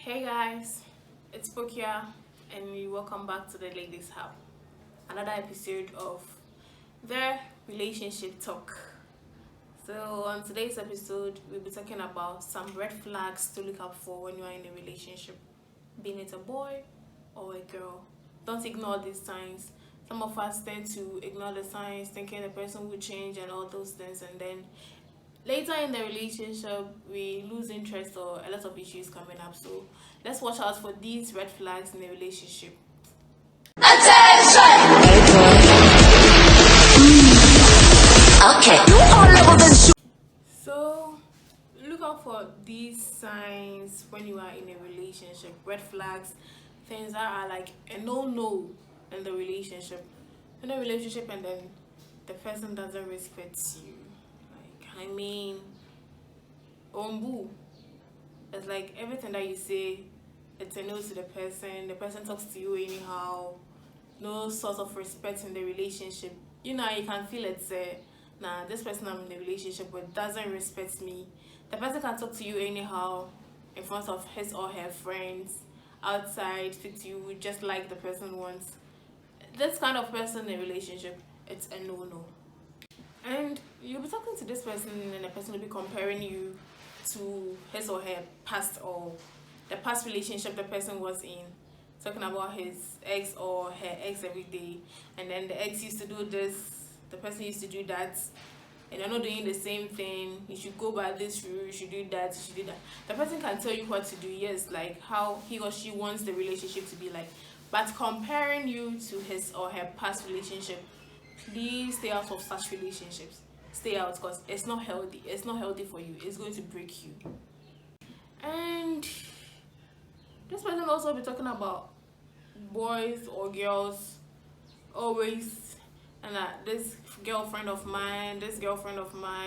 Hey guys, it's Pokia and welcome back to the Ladies Hub. Another episode of the Relationship Talk. So on today's episode, we'll be talking about some red flags to look out for when you are in a relationship. Being it a boy or a girl. Don't ignore these signs. Some of us tend to ignore the signs, thinking the person will change and all those things, and then later in the relationship we lose interest or a lot of issues coming up. So let's watch out for these red flags in the relationship. Okay. You are level than So look out for these signs when you are in a relationship. Red flags, things that are like a no in the relationship. In a relationship and then the person doesn't respect you. Ombu. It's like everything that you say, it's a no to the person talks to you anyhow, no sort of respect in the relationship. You can feel it's this person I'm in a relationship with doesn't respect me. The person can talk to you anyhow in front of his or her friends, outside, speak to you just like the person wants. This kind of person in a relationship, it's a no. And you'll be talking to this person and the person will be comparing you to his or her past or the past relationship the person was in, talking about his ex or her ex every day, and then the ex used to do this, the person used to do that, and you're not doing the same thing. You should go by this rule, you should do that, you should do that. The person can tell you what to do, yes, like how he or she wants the relationship to be like, but comparing you to his or her past relationship, please stay out of such relationships. Stay out, because it's not healthy. It's not healthy for you. It's going to break you. And this person also be talking about boys or girls always, and this girlfriend of mine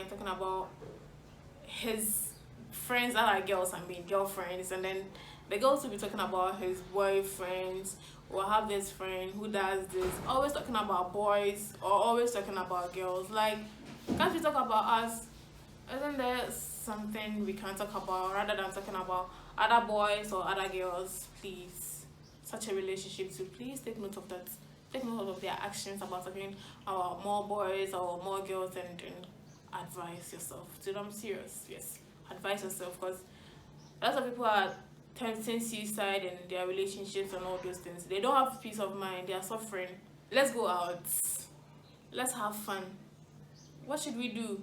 talking about his friends that are girls, girlfriends, and then the girls will be talking about his boyfriends, or have this friend who does this, always talking about boys or always talking about girls. Like, can't we talk about us? Isn't there something we can talk about rather than talking about other boys or other girls? Please, such a relationship, so please take note of that. Take note of their actions about talking about more boys or more girls, and advise yourself. Dude, I'm serious. Yes, advise yourself, because lots of people are tempting suicide in their relationships and all those things. They don't have peace of mind. They are suffering. Let's go out. Let's have fun. What should we do?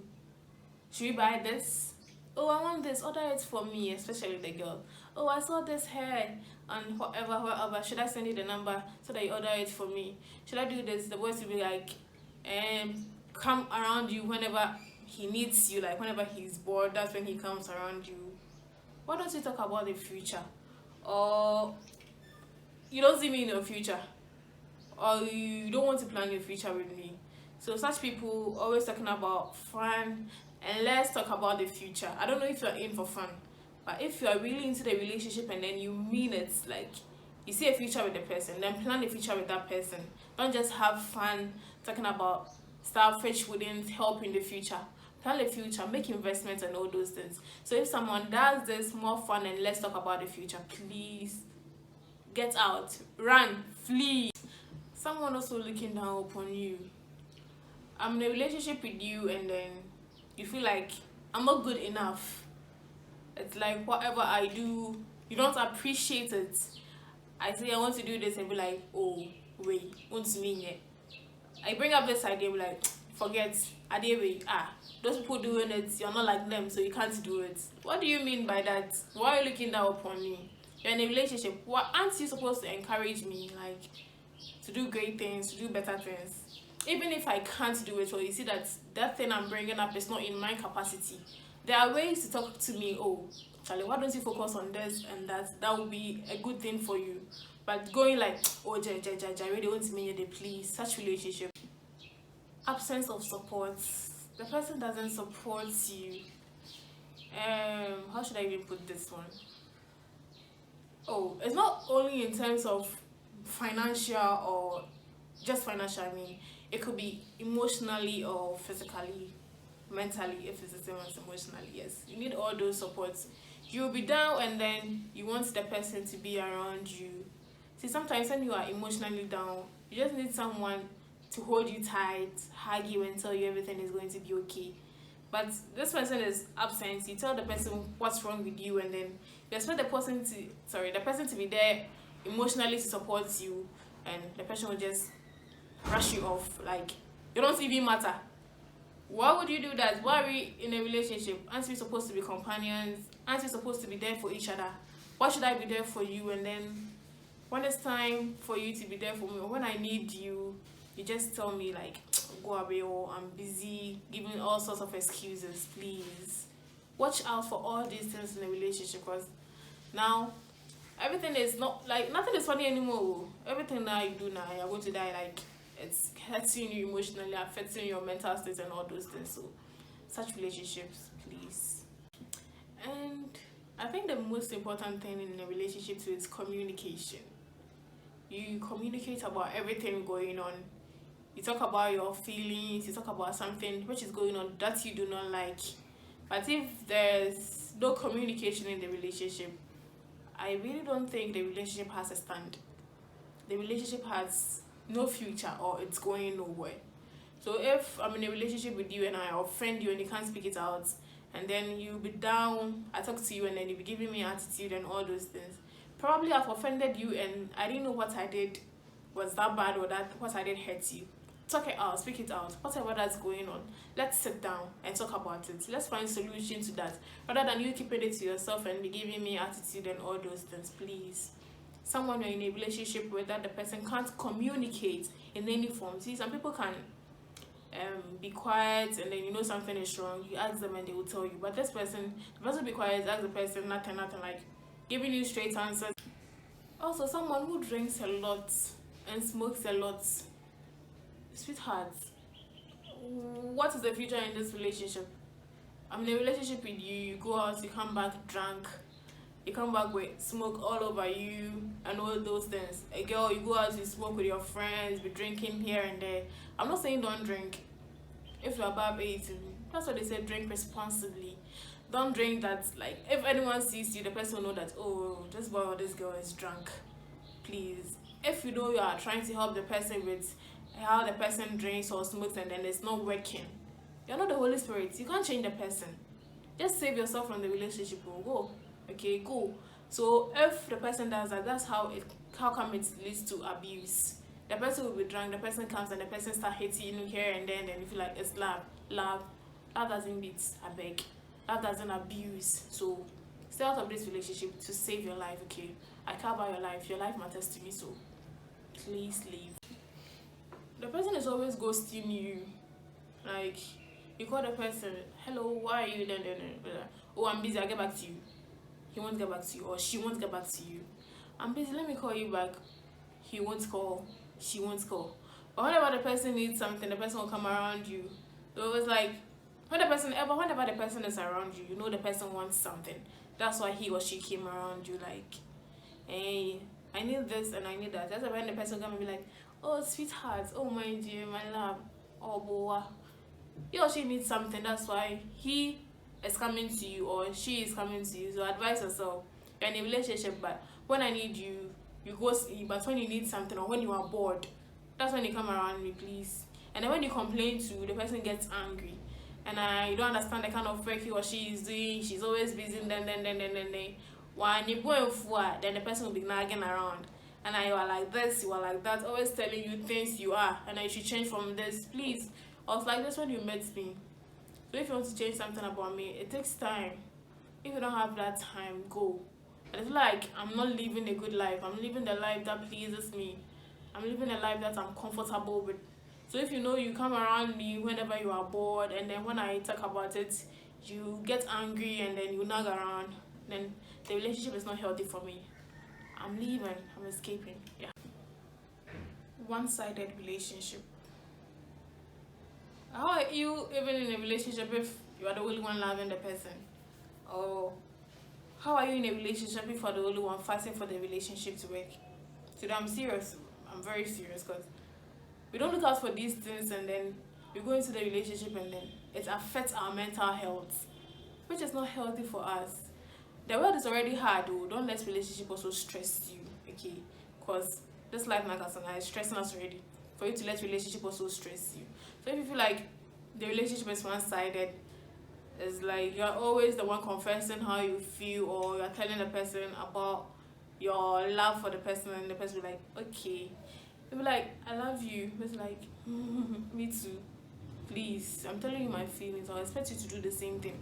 Should we buy this? Oh, I want this. Order it for me, especially the girl. Oh, I saw this hair and whatever. Should I send you the number so that you order it for me? Should I do this? The boys will be like, come around you whenever he needs you, like whenever he's bored, that's when he comes around you. Why don't you talk about the future? Or you don't see me in your future, or you don't want to plan your future with me. So such people always talking about fun, and let's talk about the future. I don't know if you're in for fun, but if you are really into the relationship and then you mean it, like you see a future with the person, then plan the future with that person. Don't just have fun talking about stuff which wouldn't help in the future. Plan the future, make investments and all those things. So if someone does this, more fun and let's talk about the future, please get out, run, flee. Someone also looking down upon you. I'm in a relationship with you and then you feel like I'm not good enough. It's like whatever I do, you don't appreciate it. I say I want to do this and be like, oh wait, want to mean it. I bring up this idea, be like, forget, those people doing it, you're not like them, so you can't do it. What do you mean by that? Why are you looking down upon me? You're in a relationship. What aren't you supposed to encourage me, like, to do great things, to do better things? Even if I can't do it, or you see that thing I'm bringing up is not in my capacity, there are ways to talk to me. Oh, Charlie, why don't you focus on this and that? That would be a good thing for you. But going like, oh, I really want to mean it, please. Such relationship. Absence of support. The person doesn't support you. How should I even put this one? Oh, it's not only in terms of financial or just financial. It could be emotionally or physically, mentally, if it's the same as emotionally. Yes, you need all those supports. You'll be down and then you want the person to be around you. See, sometimes when you are emotionally down, you just need someone to hold you tight, hug you, and tell you everything is going to be okay. But this person is absent. You tell the person what's wrong with you, and then you expect the person to be there emotionally to support you, and the person will just brush you off like you don't even matter. Why would you do that? Why are we in a relationship? Aren't we supposed to be companions? Aren't we supposed to be there for each other? Why should I be there for you? And then when it's time for you to be there for me, or when I need you, you just tell me like, go away, or I'm busy, giving all sorts of excuses. Please watch out for all these things in a relationship, because now everything is not like nothing is funny anymore. Everything that you do now, you're going to die. Like it's hurting you emotionally, affecting your mental state, and all those things. So such relationships, please. And I think the most important thing in a relationship too is communication. You communicate about everything going on. You talk about your feelings, you talk about something which is going on that you do not like. But if there's no communication in the relationship, I really don't think the relationship has a stand. The relationship has no future, or it's going nowhere. So if I'm in a relationship with you and I offend you and you can't speak it out, and then you be down, I talk to you and then you be giving me attitude and all those things, probably I've offended you and I didn't know what I did was that bad, or that what I did hurt you. Talk it out, speak it out, whatever that's going on. Let's sit down and talk about it. Let's find solution to that, rather than you keeping it to yourself and be giving me attitude and all those things. Please, someone you're in a relationship with that the person can't communicate in any form. See, some people can be quiet, and then you know something is wrong, you ask them and they will tell you. But this person, the person be quiet, ask the person, nothing, like giving you straight answers. Also, someone who drinks a lot and smokes a lot, sweetheart, what is the future in this relationship? I'm in a relationship with you, you go out, you come back drunk, you come back with smoke all over you and all those things. A girl, you go out, you smoke with your friends, be drinking here and there. I'm not saying don't drink if you're above 18. That's what they say, drink responsibly. Don't drink that, like, if anyone sees you, the person will know that, oh, this boy or this girl is drunk. Please, if you know you are trying to help the person with how the person drinks or smokes and then it's not working, you're not the Holy Spirit. You can't change the person. Just save yourself from the relationship. Go. Okay, go. So if the person does that, that's how come it leads to abuse. The person will be drunk, the person comes and the person start hating you here and then you feel like it's love doesn't beat, I beg. Love doesn't abuse. So stay out of this relationship to save your life. Okay, I care about your life matters to me, so please leave. The person is always ghosting you. Like, you call the person, hello, why are you then? Oh, I'm busy, I'll get back to you. He won't get back to you, or she won't get back to you. I'm busy, let me call you back. He won't call, she won't call. But whenever the person needs something, the person will come around you. So it's like, whenever the person is around you, you know the person wants something. That's why he or she came around you, like, hey, I need this and I need that. That's when the person come and be like, oh, sweetheart, oh, my dear, my love, oh, boy. He or she needs something. That's why he is coming to you or she is coming to you. So advise yourself. You're in a relationship, but when I need you, you go see. But when you need something or when you are bored, that's when you come around me, please. And then when you complain to, the person gets angry. And you don't understand the kind of work he or she is doing. She's always busy. Then. When you go then the person will be nagging around. And you are like this, you are like that, always telling you things you are, and you should change from this, please. I was like this when you met me. So if you want to change something about me, it takes time. If you don't have that time, go. And it's like I'm not living a good life. I'm living the life that pleases me. I'm living a life that I'm comfortable with. So if you know you come around me whenever you are bored, and then when I talk about it, you get angry and then you nag around, then the relationship is not healthy for me. I'm leaving, I'm escaping. Yeah. One-sided relationship. How are you even in a relationship if you are the only one loving the person? Or how are you in a relationship if you are the only one fighting for the relationship to work? So I'm serious. I'm very serious, because we don't look out for these things and then we go into the relationship and then it affects our mental health, which is not healthy for us. The world is already hard, though. Don't let relationship also stress you, okay? Because this life magazine is stressing us already. For you to let relationship also stress you. So if you feel like the relationship is one-sided, it's like you're always the one confessing how you feel, or you're telling the person about your love for the person, and the person will be like, okay. They'll be like, I love you. It's like, me too. Please, I'm telling you my feelings. I expect you to do the same thing.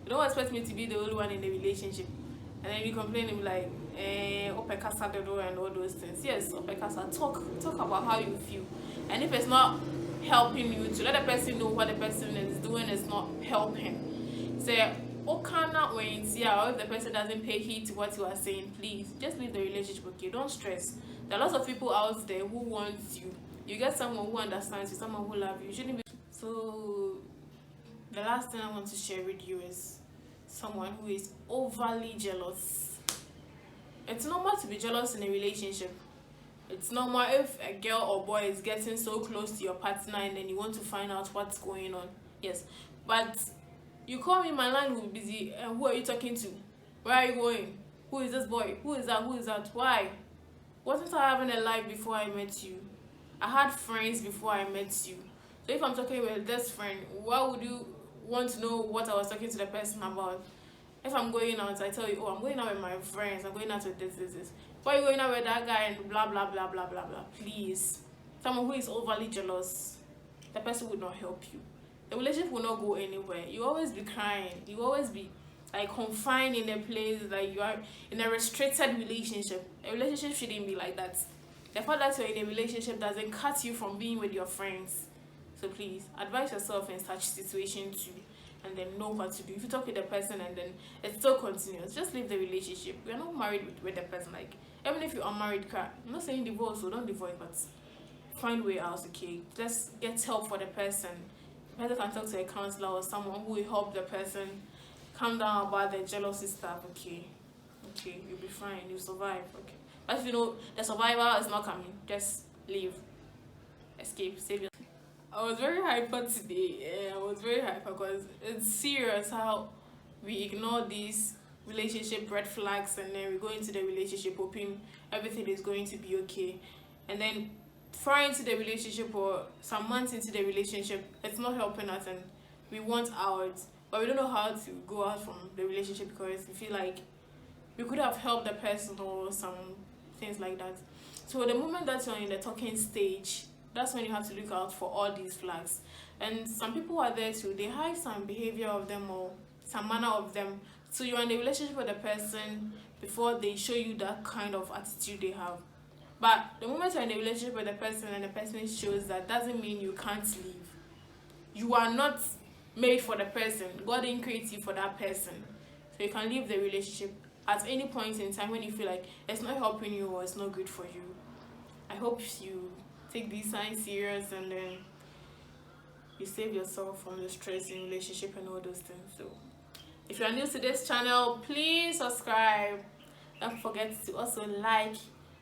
You don't expect me to be the only one in the relationship. And then you complain and be like, opekasa dodo and all those things. Yes, opekasa, talk about how you feel. And if it's not helping you, to let the person know what the person is doing is not helping. Say, okana or if the person doesn't pay heed to what you are saying, please just leave the relationship, okay? Don't stress. There are lots of people out there who want you. You get someone who understands you, someone who loves you. You shouldn't be. So the last thing I want to share with you is someone who is overly jealous. It's normal to be jealous in a relationship. It's normal if a girl or boy is getting so close to your partner and then you want to find out what's going on. Yes, but you call me, my line will be busy, and who are you talking to? Where are you going? Who is this boy? Who is that? Who is that? Why? Wasn't I having a life before I met you? I had friends before I met you. So if I'm talking with this friend, why would you want to know what I was talking to the person about? If I'm going out, I tell you, oh, I'm going out with my friends, I'm going out with this. Why are you going out with that guy and blah, blah, blah, blah, blah, blah? Please. Someone who is overly jealous, the person would not help you. The relationship will not go anywhere. You always be crying. You always be like confined in a place, like you are in a restricted relationship. A relationship shouldn't be like that. The fact that you're in a relationship doesn't cut you from being with your friends. So please advise yourself in such situations too, and then know what to do. If you talk with the person and then it still continues, just leave the relationship. You're not married with the person. Like, even if you're unmarried, I'm not saying divorce, so don't divorce, but find way out, okay? Just get help for the person. The person can talk to a counselor or someone who will help the person calm down about the jealousy stuff, okay? Okay, you'll be fine, you'll survive, okay? But if you know the survival is not coming, just leave, escape, save yourself. I was very hyper today. I was very hyper because it's serious how we ignore these relationship red flags, and then we go into the relationship hoping everything is going to be okay. And then far into the relationship or some months into the relationship, it's not helping us and we want out. But we don't know how to go out from the relationship because we feel like we could have helped the person or some things like that. So the moment that you're in the talking stage, that's when you have to look out for all these flags. And some people are there too, they hide some behavior of them or some manner of them. So you're in a relationship with the person before they show you that kind of attitude they have. But the moment you're in a relationship with the person and the person shows that, doesn't mean you can't leave. You are not made for the person. God didn't create you for that person. So you can leave the relationship at any point in time when you feel like it's not helping you or it's not good for you. I hope you take these signs serious and then you save yourself from the stress in relationship and all those things. So if you are new to this channel, please subscribe. Don't forget to also like,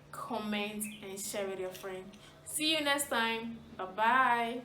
comment and share with your friend. See you next time. Bye bye.